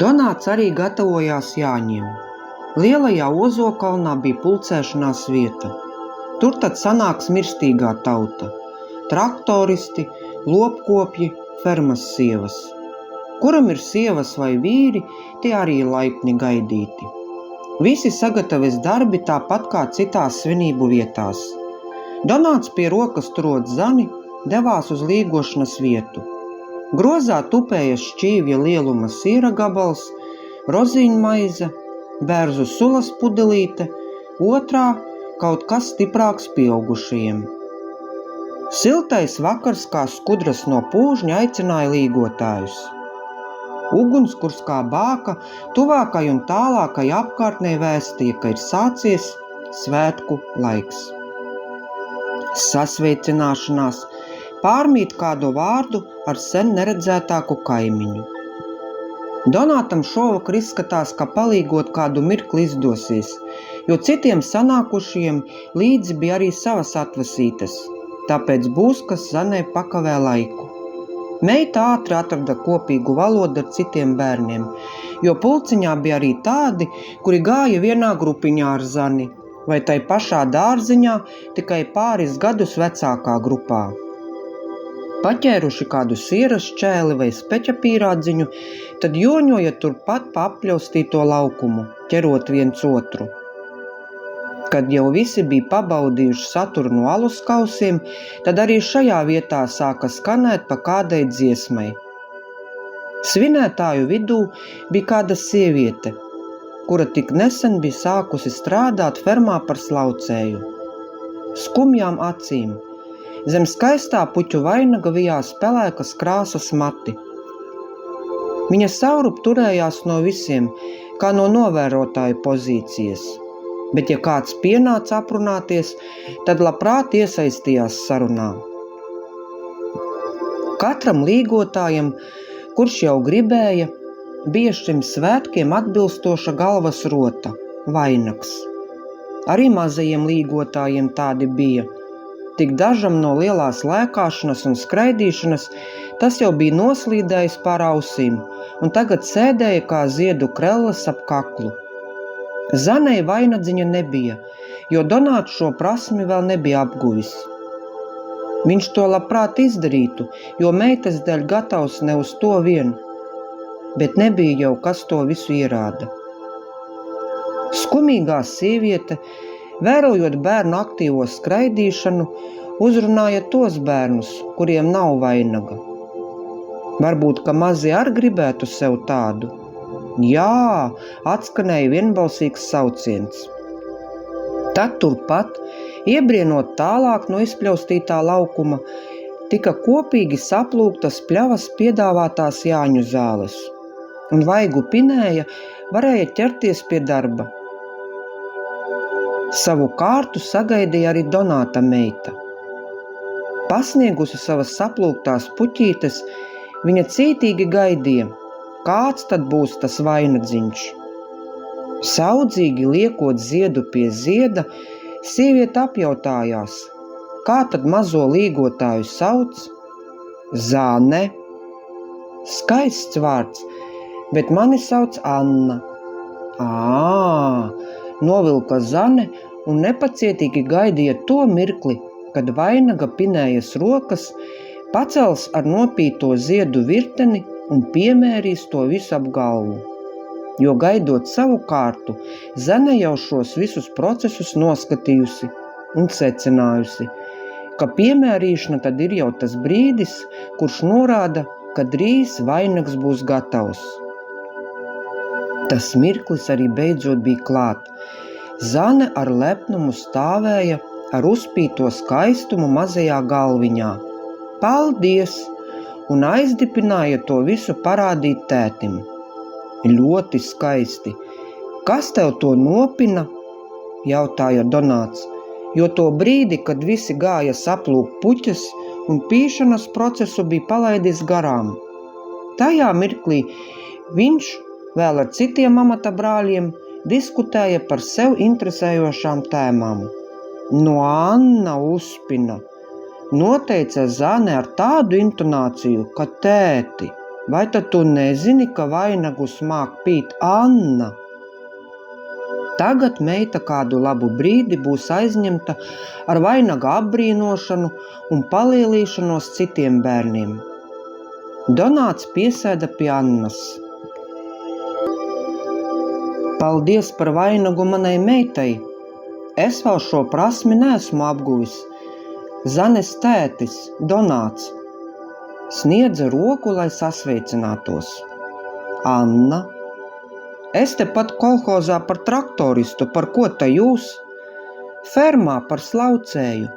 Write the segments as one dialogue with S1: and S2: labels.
S1: Donāts arī gatavojās Jāņiem. Lielajā Ozokalnā bija pulcēšanās vieta. Tur tad sanāks mirstīgā tauta – traktoristi, lopkopji, fermas sievas. Kuram ir sievas vai vīri, tie arī laipni gaidīti. Visi sagatavas darbi tāpat kā citās svinību vietās. Donāts pie rokas turot zani, devās uz līgošanas vietu. Grozā tupēja šķīvja lieluma sīra gabals, roziņmaize, bērzu sulas pudelīte, otrā kaut kas stiprāks pieaugušajiem. Siltais vakars kā skudras no pūžņa aicināja līgotājus. Ugunskurs kā bāka tuvākai un tālākai apkārtnē vēstīja, ka ir sācies svētku laiks. Sasveicināšanās pārmīt kādu vārdu ar sen neredzētāku kaimiņu. Donātam šovakar izskatās, ka palīgot kādu mirkli izdosies, jo citiem sanākušajiem līdzi bija arī savas atvasītes, tāpēc būs, kas zanē pakavē laiku. Meita ātri atrada kopīgu valodu ar citiem bērniem, jo pulciņā bija arī tādi, kuri gāja vienā grupiņā ar zani, vai tai pašā dārziņā, tikai pāris gadus vecākā grupā. Paķēruši kādu sieras šķēli vai speķa pīrādziņu, tad joņoja turpat pa apļaustīto laukumu, ķerot viens otru. Kad jau visi bija pabaudījuši saturu no alus kausiem, tad arī šajā vietā sāka skanēt pa kādai dziesmai. Svinētāju vidū bija kāda sieviete, kura tik nesen bija sākusi strādāt fermā par slaucēju. Skumjām acīm. Zem skaistā puķu vainaga vijās pelēkas krāsas mati. Viņa saurup turējās no visiem, kā no novērotāju pozīcijas, bet ja kāds pienāca aprunāties, tad labprāt iesaistījās sarunā. Katram līgotājam, kurš jau gribēja, bija šim svētkiem atbilstoša galvas rota, vainags. Arī mazajiem līgotājiem tādi bija. Tik dažam no lielās lēkāšanas un skraidīšanas tas jau bija noslīdējis pār ausīm, un tagad sēdēja kā ziedu krelles ap kaklu. Zanei vainadziņa nebija, jo Donāts šo prasmi vēl nebija apguvis. Viņš to labprāt izdarītu, jo meitas dēļ gatavs ne uz to vien, bet nebija jau kas to visu ierāda. Skumīgā sieviete, vērojot bērnu aktīvo skraidīšanu, uzrunāja tos bērnus, kuriem nav vainaga. Varbūt, ka mazie arī gribētu sev tādu. Jā, atskanēja vienbalsīgs sauciens. Tad turpat, iebrienot tālāk no izpļaustītā laukuma, tika kopīgi saplūktas pļavas piedāvātās Jāņu zāles, un vaigu pinēja varēja ķerties pie darba. Savu kārtu sagaidīja arī Donāta meita. Pasniegusi savas saplūktās puķītes, viņa cītīgi gaidīja, kāds tad būs tas vainadziņš. Saudzīgi liekot ziedu pie zieda, sieviete apjautājās, kā tad mazo līgotāju sauc? Zane. Skaists vārds, bet mani sauc Anna. Novilka Zane un nepacietīgi gaidīja to mirkli, kad vainaga pinējas rokas, pacels ar nopīto ziedu virteni un piemērīs to visu ap galvu. Jo gaidot savu kārtu, Zane jau šos visus procesus noskatījusi un secinājusi, ka piemērīšana tad ir jau tas brīdis, kurš norāda, ka drīz vainags būs gatavs. Tas mirklis arī beidzot bija klāt. Zane ar lepnumu stāvēja ar uzpīto skaistumu mazajā galviņā. Paldies! Un aizdipināja to visu parādīt tētim. Ļoti skaisti. Kas tev to nopina? Jautāja Donāts, jo to brīdi, kad visi gāja saplūkt puķes un pīšanas procesu bija palaidis garām. Tajā mirklī viņš vēl ar citiem amata brāļiem diskutēja par sev interesējošām tēmām. No Anna uzpina, noteica Zane ar tādu intonāciju, ka tēti, vai tad tu nezini, ka vainagus māk pīt Anna? Tagad meita kādu labu brīdi būs aizņemta ar vainaga apbrīnošanu un palielīšanos citiem bērniem. Donāts piesēda pie Annas. Paldies par vainagu manai meitai. Es vēl šo prasmi neesmu apguvis. Zanes tētis, Donāts, sniedza roku, lai sasveicinātos. Anna. Es tepat kolhozā par traktoristu, par ko te jūs? Fermā par slaucēju.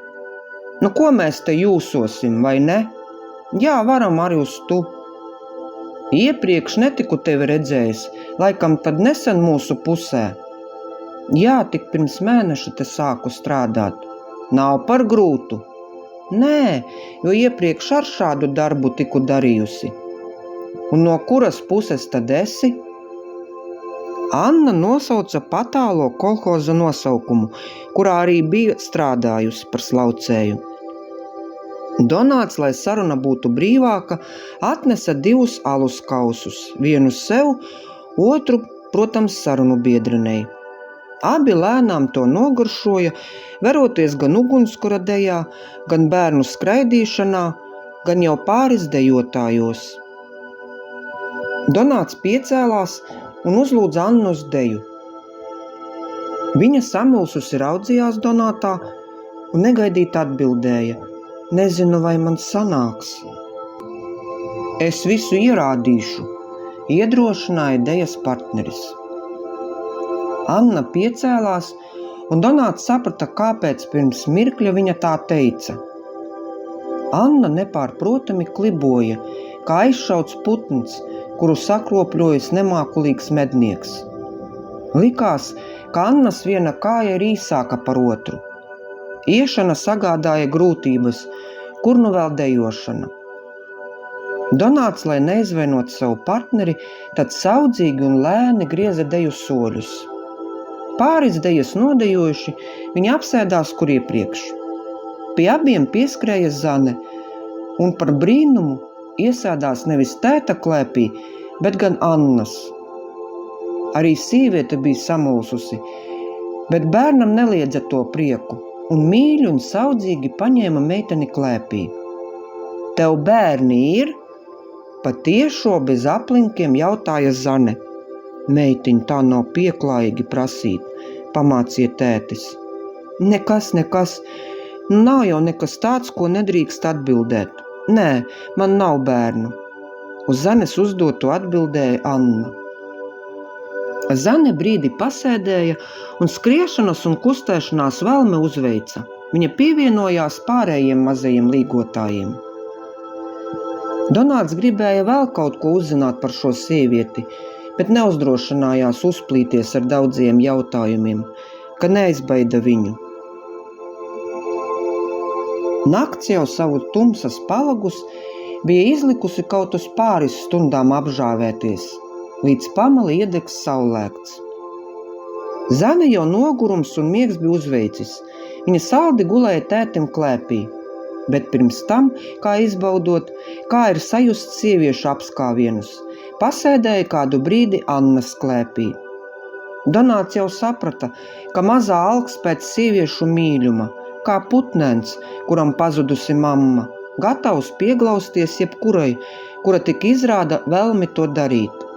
S1: Nu, ko mēs te jūsosim, vai ne? Jā, varam arī uz tu. Iepriekš netiku tevi redzējis, laikam tad nesen mūsu pusē. Jā, tik pirms mēneša te sāku strādāt. Nav par grūtu. Nē, jo iepriekš ar šādu darbu tiku darījusi. Un no kuras puses tad esi? Anna nosauca patālo kolhoza nosaukumu, kurā arī bija strādājusi par slaucēju. Donāts, lai saruna būtu brīvāka, atnesa 2 alus kausus, vienu sev, otru, protams, sarunu biedrenei. Abi lēnām to nogaršoja, veroties gan ugunskura dejā, gan bērnu skraidīšanā, gan jau pāris dejotājos. Donāts piecēlās un uzlūdza Annu uz deju. Viņa samulsusi raudzījās Donātā un negaidīt atbildēja. Nezinu, vai man sanāks. Es visu ierādīšu, iedrošināja dejas partneris. Anna piecēlās, un Donāts saprata, kāpēc pirms mirkļa viņa tā teica. Anna nepārprotami kliboja, kā aizšauts putns, kuru sakropļojas nemākulīgs mednieks. Likās, ka Annas viena kāja ir īsāka par otru. Iešana sagādāja grūtības, kur nu vēl dejošana. Donāts, lai neizvainot savu partneri, tad saudzīgi un lēni grieza deju soļus. Pāris dejas nodejojuši, viņi apsēdās kur iepriekš. Pie abiem pieskrēja Zane, un par brīnumu iesēdās nevis tēta klēpī, bet gan Annas. Arī sīviete bija samulsusi, bet bērnam neliedza to prieku, un mīļi un saudzīgi paņēma meiteni klēpī. Tev bērni ir? Patiešo bez aplinkiem jautāja Zane. Meitiņ, tā nav pieklājīgi prasīt, pamācīja tētis. Nekas. Nav jau nekas tāds, ko nedrīkst atbildēt. Nē, man nav bērnu. Uz Zanes uzdoto atbildēja Anna. Zane brīdi pasēdēja un skriešanas un kustēšanās vēlme uzveica. Viņa pievienojās pārējiem mazajiem līgotājiem. Donāts gribēja vēl kaut ko uzzināt par šo sievieti, bet neuzdrošinājās uzplīties ar daudziem jautājumiem, ka neizbaida viņu. Nakts jau savu tumsas palagus bija izlikusi kaut uz pāris stundām apžāvēties, līdz pamali iedegs saulēkts. Zane jau nogurums un miegs bija uzveicis. Viņa saldi gulēja tētim klēpī, bet pirms tam, kā izbaudot, kā ir sajust sieviešu apskāvienus, pasēdēja kādu brīdi Annas klēpī. Donāts jau saprata, ka mazā alks pēc sieviešu mīļuma, kā putnēns, kuram pazudusi mamma, gatavs pieglausties jebkurai, kura tik izrāda vēlmi to darīt.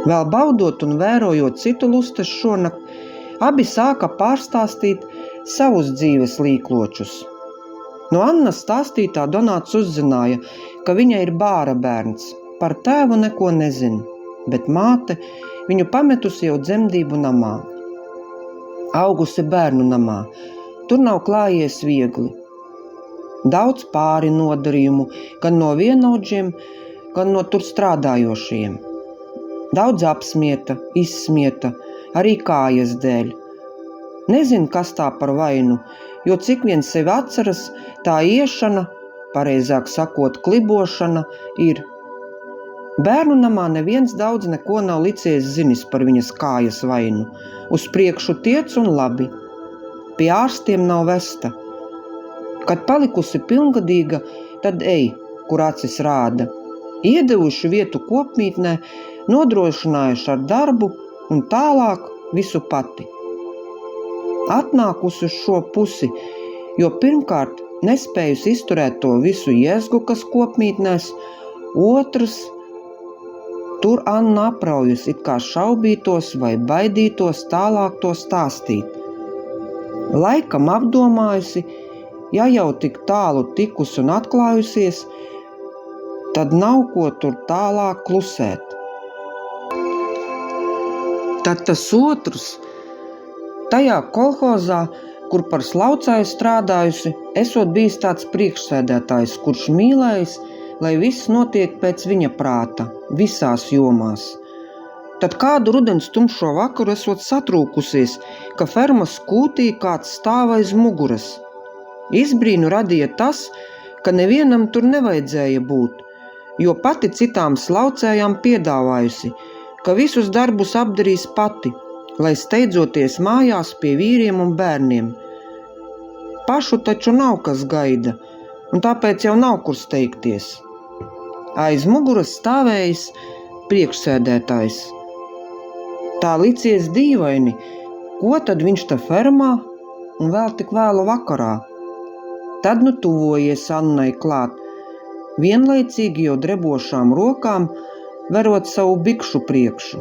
S1: Vēl baudot un vērojot citu lustes šonakt, abi sāka pārstāstīt savus dzīves līkločus. No Annas stāstītā Donāts uzzināja, ka viņa ir bāra bērns, par tēvu neko nezin, bet māte viņu pametusi jau dzemdību namā. Augusi bērnu namā, tur nav klājies viegli. Daudz pāri nodarījumu, gan no vienaudžiem, gan no tur strādājošiem. Daudz apsmieta, izsmieta, arī kājas dēļ. Nezinu, kas tā par vainu, jo cik vien sevi atceras, tā iešana, pareizāk sakot, klibošana, ir. Bērnu namā neviens daudz neko nav licies zinis par viņas kājas vainu. Uz priekšu tiec un labi. Pie ārstiem nav vesta. Kad palikusi pilngadīga, tad ej, kur acis rāda. iedevuši vietu kopmītnē, nodrošinājuši ar darbu un tālāk visu pati. Atnākusi uz šo pusi, jo pirmkārt nespējusi izturēt to visu jēzgu, kas kopmītnēs, otrs, tur Anna apraujas, it kā šaubītos vai baidītos tālāk to stāstīt. Laikam apdomājusi, ja jau tik tālu tikusi un atklājusies, tad nav ko tur tālāk klusēt. Tad tas otrs, tajā kolhozā, kur par slaucēju strādājusi, esot bijis tāds priekšsēdētājs, kurš mīlējis, lai viss notiek pēc viņa prāta, visās jomās. Tad kādu rudens tumšo vakaru esot satrūkusies, ka fermas kūtī kāds stāv aiz muguras. Izbrīnu radīja tas, ka nevienam tur nevajadzēja būt, jo pati citām slaucējām piedāvājusi, ka visus darbus apdarīs pati, lai steidzoties mājās pie vīriem un bērniem. Pašu taču nav kas gaida, un tāpēc jau nav kur steigties. Aiz muguras stāvējis priekšsēdētājs. Tā licies dīvaini, ko tad viņš te fermā un vēl tik vēlu vakarā. Tad nu tuvojies Annai klāt, vienlaicīgi jau drebošām rokām, verot savu bikšu priekšu.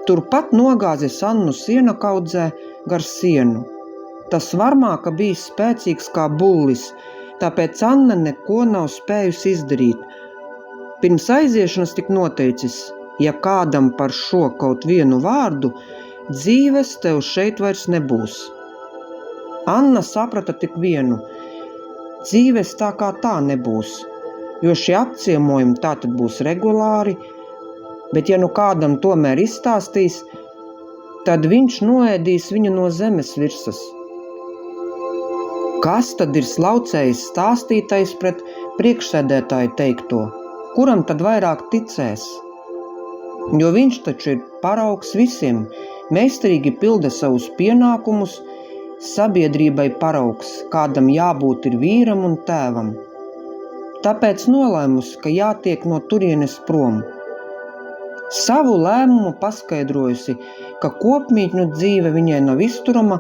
S1: Turpat nogāzis Annu siena kaudzē gar sienu. Tas varmāka bijis spēcīgs kā bullis, tāpēc Anna neko nav spējusi izdarīt. Pirms aiziešanas tik noteicis, ja kādam par šo kaut vienu vārdu, dzīves tev šeit vairs nebūs. Anna saprata tik vienu, dzīves tā kā tā nebūs, jo šie apciemojumi tātad būs regulāri, bet ja nu kādam tomēr izstāstīs, tad viņš noēdīs viņu no zemes virsas. Kas tad ir slaucējis stāstītais pret priekšsēdētāju teikto? Kuram tad vairāk ticēs? Jo viņš taču ir paraugs visiem, meistarīgi pilda savus pienākumus, sabiedrībai paraugs, kādam jābūt ir vīram un tēvam. Tāpēc nolēmusi, ka jātiek no turienes prom. Savu lēmumu paskaidrojusi, ka kopmītņu dzīve viņai nav izturama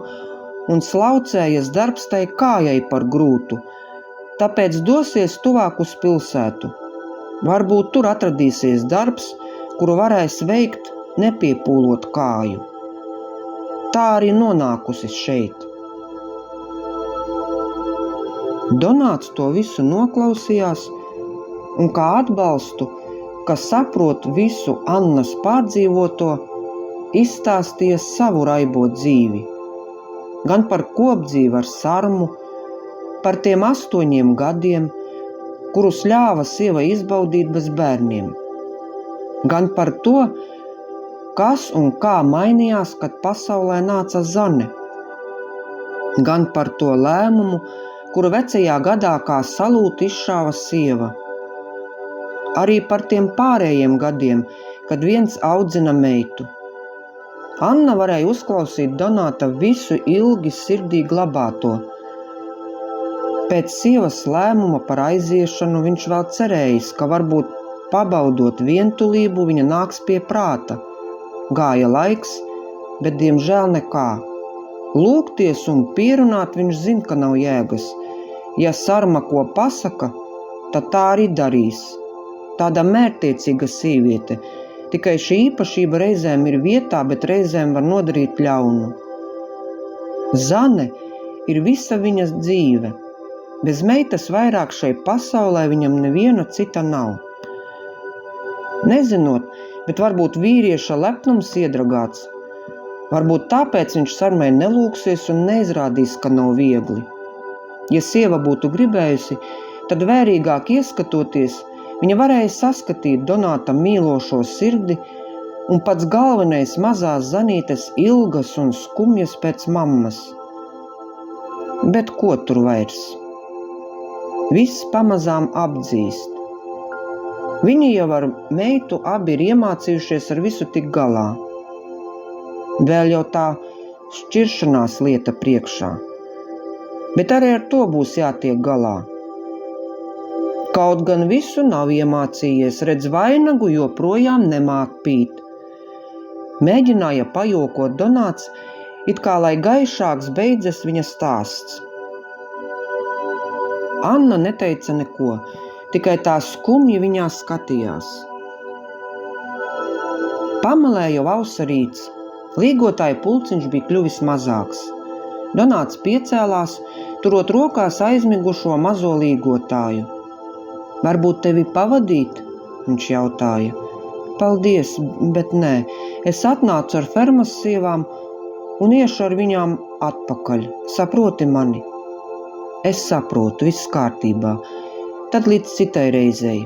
S1: un slaucējas darbs tai kājai par grūtu, tāpēc dosies tuvāk uz pilsētu. Varbūt tur atradīsies darbs, kuru varēs veikt, nepiepūlot kāju. Tā arī nonākusi šeit. Donāts to visu noklausījās un kā atbalstu, ka saprot visu Annas pārdzīvoto, izstāsties savu raibo dzīvi. Gan par kopdzīvi ar sarmu, par tiem 8 gadiem, kurus ļāva sieva izbaudīt bez bērniem. Gan par to, kas un kā mainījās, kad pasaulē nāca Zane. Gan par to lēmumu, kuru vecajā gadā kā salūtu izšāva sieva. Arī par tiem pārējiem gadiem, kad viens audzina meitu. Anna varēja uzklausīt Donāta visu ilgi sirdī glabāto. Pēc sievas lēmuma par aiziešanu viņš vēl cerējis, ka varbūt pabaudot vientulību viņa nāks pie prāta. Gāja laiks, bet diemžēl nekā. Lūgties un pierunāt viņš zina, ka nav jēgas. Ja sarma ko pasaka, tad tā arī darīs. Tāda mērtiecīga sīviete, tikai šī īpašība reizēm ir vietā, bet reizēm var nodarīt ļaunu. Zane ir visa viņas dzīve. Bez meitas vairāk šai pasaulē viņam neviena cita nav. Nezinot, bet varbūt vīrieša lepnums iedragāts. Varbūt tāpēc viņš sarmai nelūksies un neizrādīs, ka nav viegli. Ja sieva būtu gribējusi, tad vērīgāk ieskatoties, viņa varēja saskatīt Donāta mīlošo sirdi un pats galvenais mazās Zanītes ilgas un skumjas pēc mammas. Bet ko tur vairs? Viss pamazām apdzīst. Viņi jau ar meitu abi ir iemācījušies ar visu tik galā. Vēl jau tā šķiršanās lieta priekšā. Bet arī ar to būs jātiek galā. Kaut gan visu nav iemācījies, redz vainagu joprojām nemāk pīt. Mēģināja pajokot Donāts, it kā lai gaišāks beidzas viņa stāsts. Anna neteica neko, tikai tā skumji viņā skatījās. Pamalē jau ausa rīts, līgotāju pulciņš bija kļuvis mazāks. Donāts piecēlās, turot rokās aizmigušo mazo līgotāju. Varbūt tevi pavadīt? Viņš jautāja. Paldies, bet nē, es atnācu ar fermas sievām un iešu ar viņām atpakaļ. Saproti mani? Es saprotu, viss kārtībā. Tad līdz citai reizei.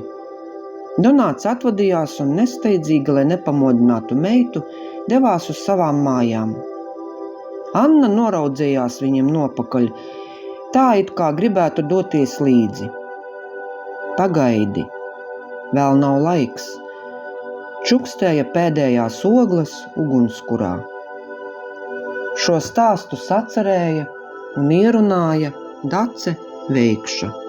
S1: Donāts atvadījās un nesteidzīgi, lai nepamodinātu meitu, devās uz savām mājām. Anna noraudzējās viņam nopakaļ, tā it kā gribētu doties līdzi. Pagaidi, vēl nav laiks. Čukstēja pēdējās ogles ugunskurā. Šo stāstu sacerēja un ierunāja Dace Veikša.